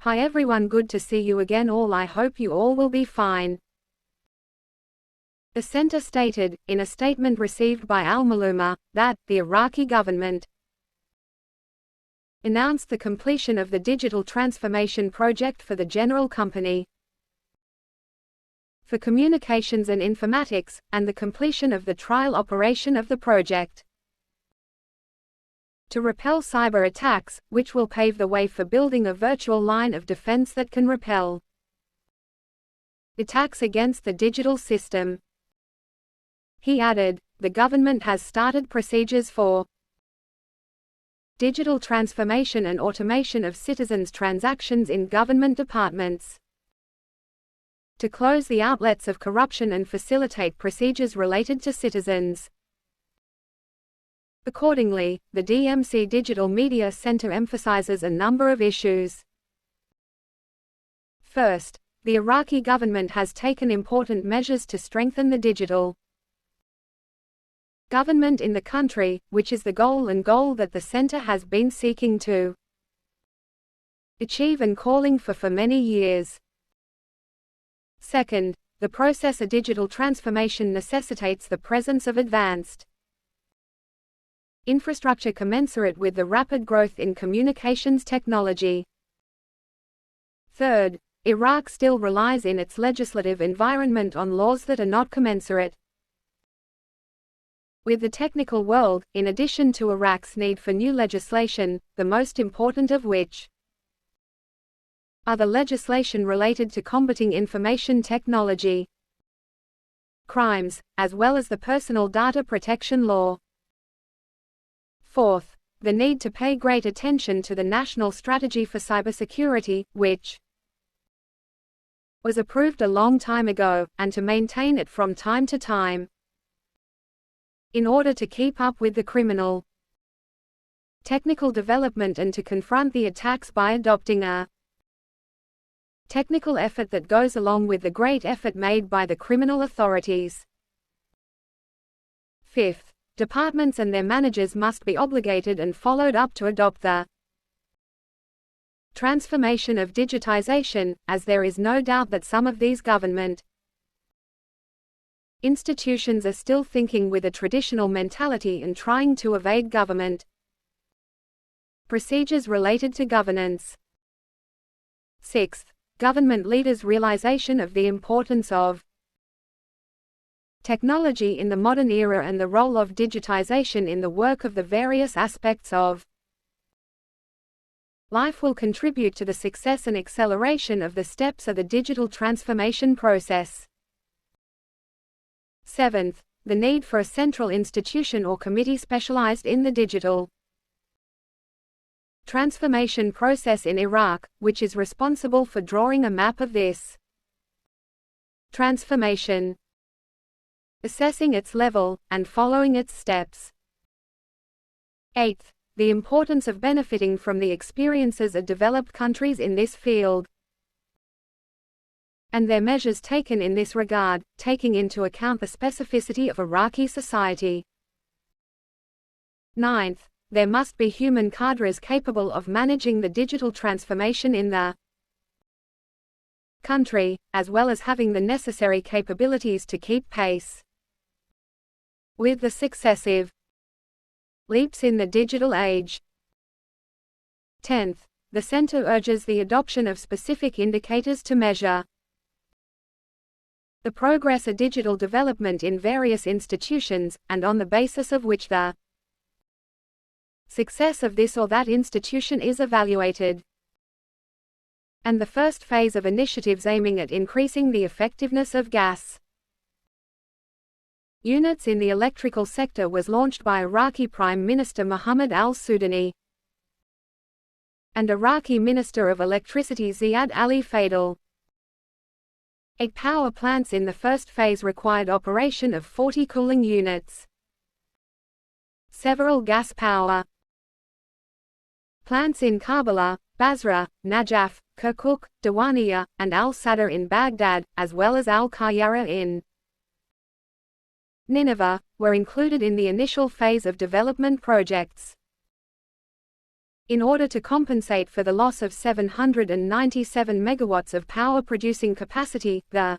Hi everyone, good to see you again all. I hope you all will be fine. The center stated, in a statement received by Al-Malooma, that the Iraqi government announced the completion of the digital transformation project for the General Company for Communications and Informatics, and the completion of the trial operation of the project to repel cyber attacks, which will pave the way for building a virtual line of defense that can repel attacks against the digital system. He added, the government has started procedures for digital transformation and automation of citizens' transactions in government departments to close the outlets of corruption and facilitate procedures related to citizens. Accordingly, the DMC Digital Media Center emphasizes a number of issues. First, the Iraqi government has taken important measures to strengthen the digital government in the country, which is the goal that the center has been seeking to achieve and calling for many years. Second, the process of digital transformation necessitates the presence of advanced infrastructure commensurate with the rapid growth in communications technology. Third, Iraq still relies in its legislative environment on laws that are not commensurate with the technical world, in addition to Iraq's need for new legislation, the most important of which are the legislation related to combating information technology crimes, as well as the Personal Data Protection Law. Fourth, the need to pay great attention to the National Strategy for Cybersecurity, which was approved a long time ago, and to maintain it from time to time in order to keep up with the criminal technical development and to confront the attacks by adopting a technical effort that goes along with the great effort made by the criminal authorities. Fifth, departments and their managers must be obligated and followed up to adopt the transformation of digitization, as there is no doubt that some of these government institutions are still thinking with a traditional mentality and trying to evade government procedures related to governance. Sixth, government leaders' realization of the importance of technology in the modern era and the role of digitization in the work of the various aspects of life will contribute to the success and acceleration of the steps of the digital transformation process. Seventh, the need for a central institution or committee specialized in the digital transformation process in Iraq, which is responsible for drawing a map of this transformation, assessing its level, and following its steps. Eighth, the importance of benefiting from the experiences of developed countries in this field, and their measures taken in this regard, taking into account the specificity of Iraqi society. Ninth, there must be human cadres capable of managing the digital transformation in the country, as well as having the necessary capabilities to keep pace with the successive leaps in the digital age. 10th, the center urges the adoption of specific indicators to measure the progress of digital development in various institutions, and on the basis of which the success of this or that institution is evaluated. And the first phase of initiatives aiming at increasing the effectiveness of gas units in the electrical sector was launched by Iraqi Prime Minister Mohammed al-Sudani and Iraqi Minister of Electricity Ziad Ali Faidal. 8 power plants in the first phase required operation of 40 cooling units. Several gas power plants in Karbala, Basra, Najaf, Kirkuk, Diwaniyah, and Al-Sadr in Baghdad, as well as Al-Qayyara in Nineveh, were included in the initial phase of development projects. In order to compensate for the loss of 797 megawatts of power producing capacity, the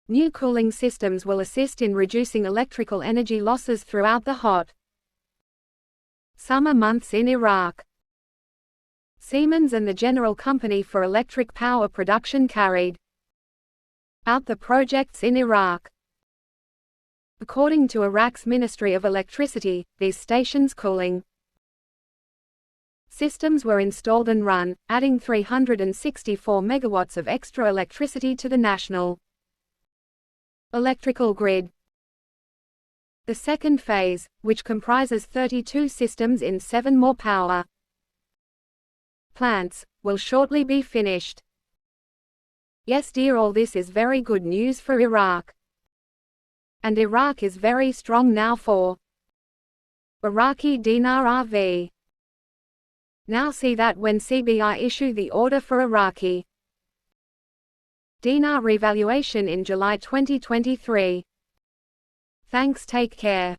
new cooling systems will assist in reducing electrical energy losses throughout the hot summer months in Iraq. Siemens and the General Company for Electric Power Production carried out the projects in Iraq. According to Iraq's Ministry of Electricity, these stations' cooling systems were installed and run, adding 364 megawatts of extra electricity to the national electrical grid. The second phase, which comprises 32 systems in 7 more power plants, will shortly be finished. Yes dear, all this is very good news for Iraq. And Iraq is very strong now for Iraqi dinar RV. Now see that when CBI issue the order for Iraqi dinar revaluation in July 2023. Thanks, take care.